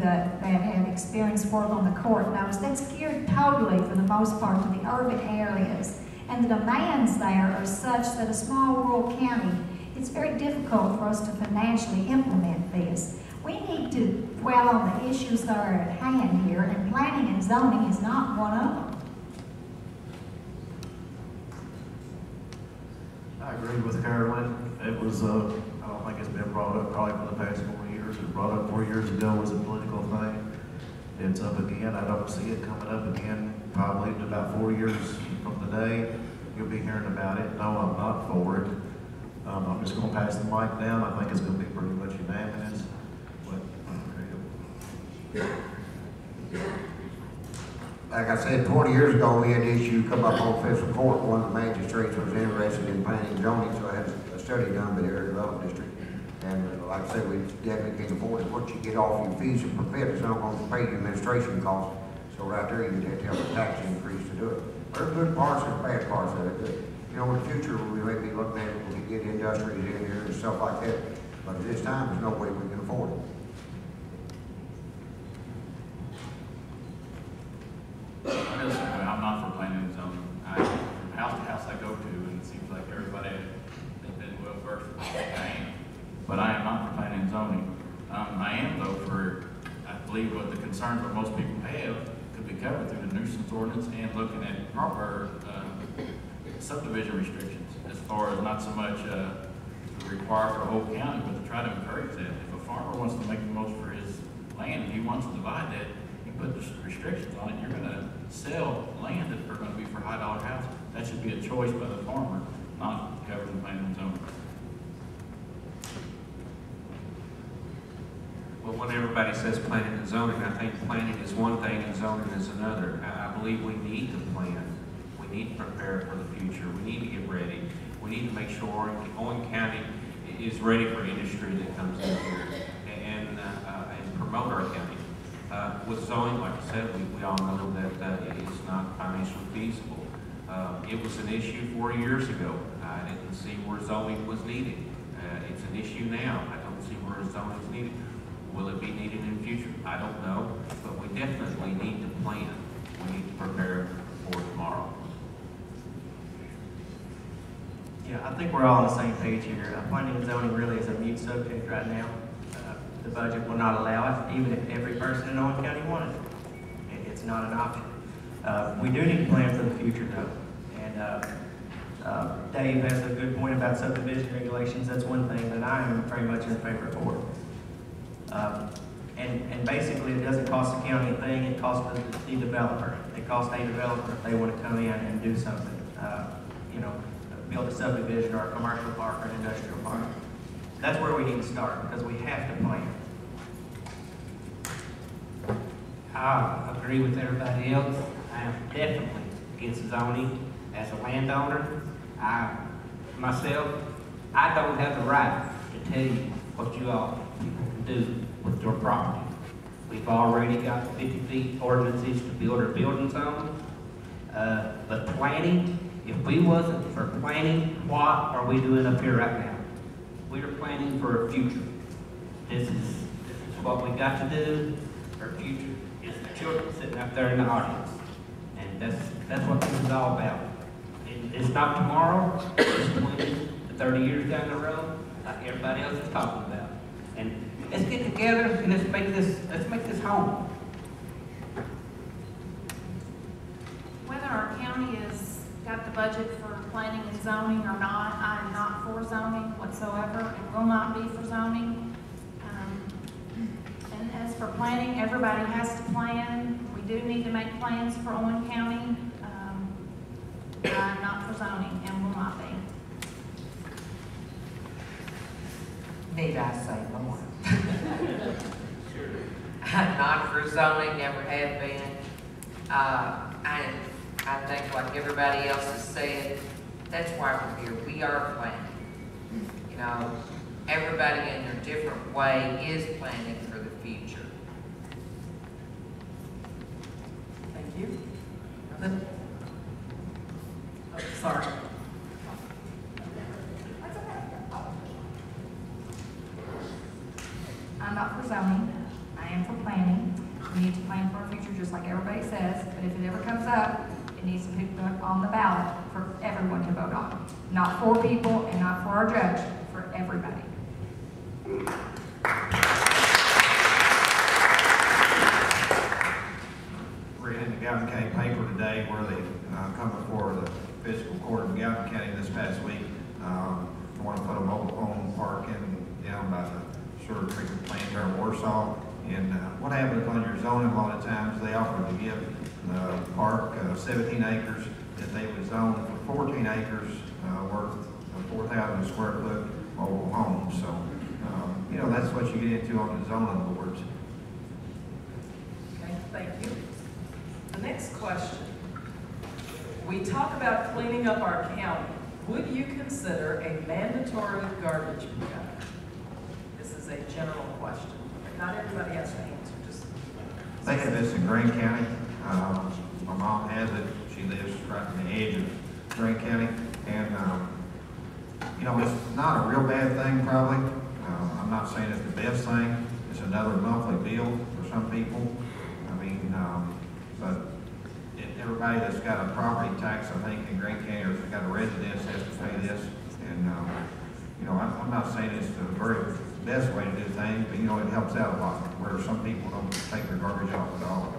that have experienced work on the court knows that's geared totally, for the most part, to the urban areas. And the demands there are such that a small rural county, it's very difficult for us to financially implement this. We need to dwell on the issues that are at hand here, and planning and zoning is not one of them. I agree with Carolyn. It was, I don't think it's been brought up probably for the past 4 years. It was brought up 4 years ago as a political thing. It's up again. I don't see it coming up again probably in about 4 years from today. You'll be hearing about it. No, I'm not for it. I'm just going to pass the mic down. I think it's going to be pretty much unanimous. Like I said, 20 years ago, we had an issue come up on fiscal court. One of the magistrates was interested in planning and zoning, so I had a study done by the Area Development District. And like I said, we definitely can't afford it. What you get off your fees and per is not going to pay your administration costs. So right there, you'd have to have a tax increase to do it. There's good parts and bad parts of it. You know, in the future, we may be looking at it, we can get industries in here and stuff like that. But at this time, there's no way we can afford it. I'm not for planning and zoning. From house to house I go to, and it seems like everybody has been well versed with the thing. But I am not for planning and zoning. I am, though, for, I believe what the concerns that most people have could be covered through the nuisance ordinance and looking at proper subdivision restrictions, as far as not so much to require for the whole county, but to try to encourage that. If a farmer wants to make the most for his land and he wants to divide that, you put the restrictions on it, you're going to sell land that are going to be for high dollar houses. That should be a choice by the farmer, not covered in planning and zoning. Well, when everybody says planning and zoning, I think planning is one thing and zoning is another. I believe we need to plan. We need to prepare for the future. We need to get ready. We need to make sure Owen County is ready for industry that comes in here and promote our county. With zoning, like I said, we all know that it's not financially feasible. It was an issue 4 years ago. I didn't see where zoning was needed. It's an issue now. I don't see where zoning is needed. Will it be needed in the future? I don't know, but we definitely need to plan. We need to prepare for tomorrow. Yeah, I think we're all on the same page here. Planning and zoning really is a mute subject right now. The budget will not allow it, even if every person in Owen County wanted it. It's not an option. We do need to plan for the future, though. And Dave has a good point about subdivision regulations. That's one thing that I am very much in favor for. And basically, it doesn't cost the county a thing. It costs the developer. It costs a developer if they want to come in and do something. You know, build a subdivision or a commercial park or an industrial park. That's where we need to start, because we have to plan. I agree with everybody else. I am definitely against zoning. As a landowner, myself, I don't have the right to tell you what you all people can do with your property. We've already got 50 feet ordinances to build our buildings on. But planning, if we wasn't for planning, what are we doing up here right now? We are planning for a future. This is what we got to do. Our future is the children sitting up there in the audience. And that's what this is all about. It's not tomorrow, it's 20 to 30 years down the road, like everybody else is talking about. And let's get together and let's make this home. Whether our county has got the budget for planning and zoning or not, I am not for zoning whatsoever and will not be for zoning. And as for planning, everybody has to plan. We do need to make plans for Owen County. I'm not for zoning and will not be. Need I say more? I'm not for zoning, never have been. I think like everybody else has said, that's why we're here. We are planning. You know, everybody in their different way is planning for the future. Thank you. Oh, sorry. I'm not for zoning. I am for planning. We need to plan for our future, just like everybody says, but if it ever comes up, it needs to be put on the ballot for everyone to vote on. Not for people and not for our judge, for everybody. Read in the Gallatin County paper today where they come before the fiscal court of Gallatin County this past week. They want to put a mobile home park in down by the sewer treatment plant here in Warsaw. And what happens on your zoning, a lot of times they offer to give the park 17 acres that they would zone for 14 acres worth of 4,000 square foot mobile homes. So, you know, that's what you get into on the zoning boards. Okay, thank you. The next question. We talk about cleaning up our county. Would you consider a mandatory garbage pickup? This is a general question. Not everybody has to answer, just. They have this in Greene County. My mom has it. She lives right on the edge of Greene County. And, you know, it's not a real bad thing, probably. I'm not saying it's the best thing. It's another monthly bill for some people. I mean, but everybody that's got a property tax, I think, in Greene County, or has got a residence, has to pay this. And, you know, I'm not saying it's the very best way to do things, but, you know, it helps out a lot, where some people don't take their garbage off at all.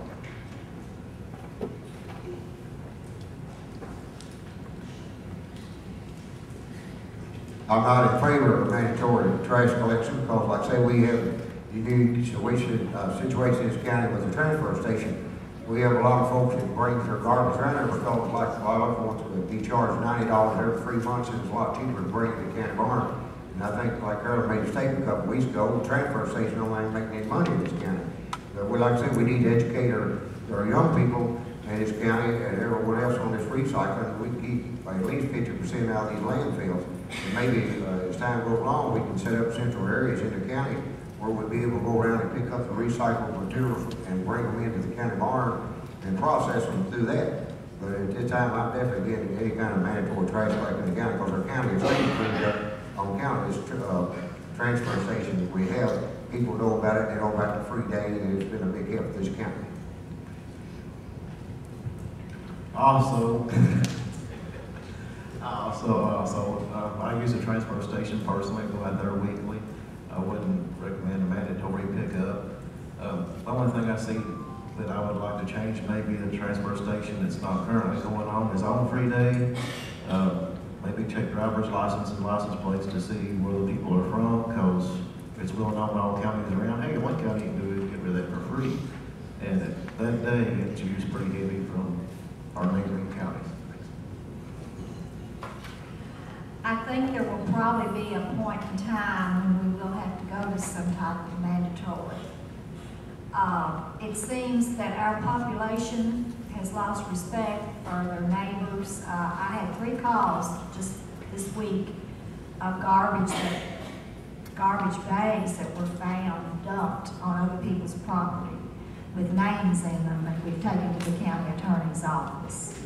I'm not in favor of mandatory trash collection because, like I say, we have a unique situation in this county with the transfer station. We have a lot of folks that bring their garbage around there because, like a lot of folks would be charged $90 every 3 months, and it's a lot cheaper to bring it to the county barn. And I think, like Earl made a statement a couple weeks ago, the transfer station don't ain't making any money in this county. But we, like I said, we need to educate our young people in this county and everyone else on this recycling. We can keep at least 50% out of these landfills. And maybe as time goes along, we can set up central areas in the county where we'll be able to go around and pick up the recycled materials and bring them into the county barn and process them through that. But at this time, I'm definitely getting any kind of mandatory trash collection in the county because our county is being cleaned up on account of this transfer station that we have. People know about it, they know about the free day, and it's been a big help to this county. Also, I use a transfer station personally, go out there weekly. I wouldn't recommend a mandatory pickup. The only thing I see that I would like to change maybe the transfer station that's not currently going on is on free day. Maybe check driver's license and license plates to see where the people are from, because it's well known in all counties around, hey, one county can do it, get rid of that for free. And that day, it's used pretty heavy from our neighboring counties. I think there will probably be a point in time when we will have to go to some type of mandatory. It seems that our population has lost respect for their neighbors. I had 3 calls just this week of garbage bags that were found dumped on other people's property with names in them that we've taken to the county attorney's office.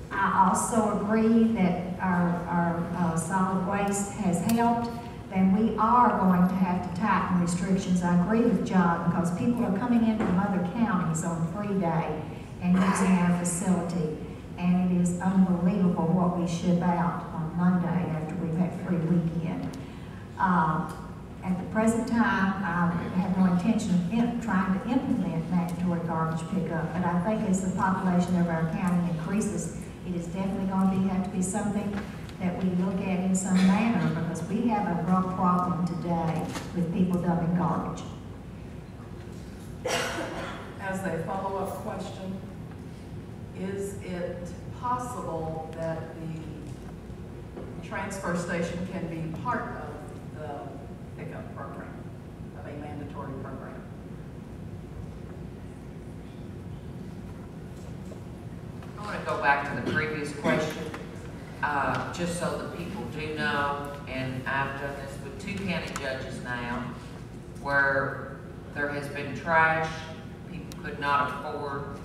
I also agree that our solid waste has helped, then we are going to have to tighten restrictions. I agree with John, because people are coming in from other counties on free day and using our facility, and it is unbelievable what we ship out on Monday after we've had free weekend. At the present time, I have no intention of trying to implement mandatory garbage pickup, but I think as the population of our county increases, it is definitely going to have to be something that we look at in some manner, because we have a real problem today with people dumping garbage. As a follow-up question, is it possible that the transfer station can be part of the pickup program, of a mandatory program? I want to go back to the previous question, just so that people do know, and I've done this with 2 county judges now, where there has been trash, people could not afford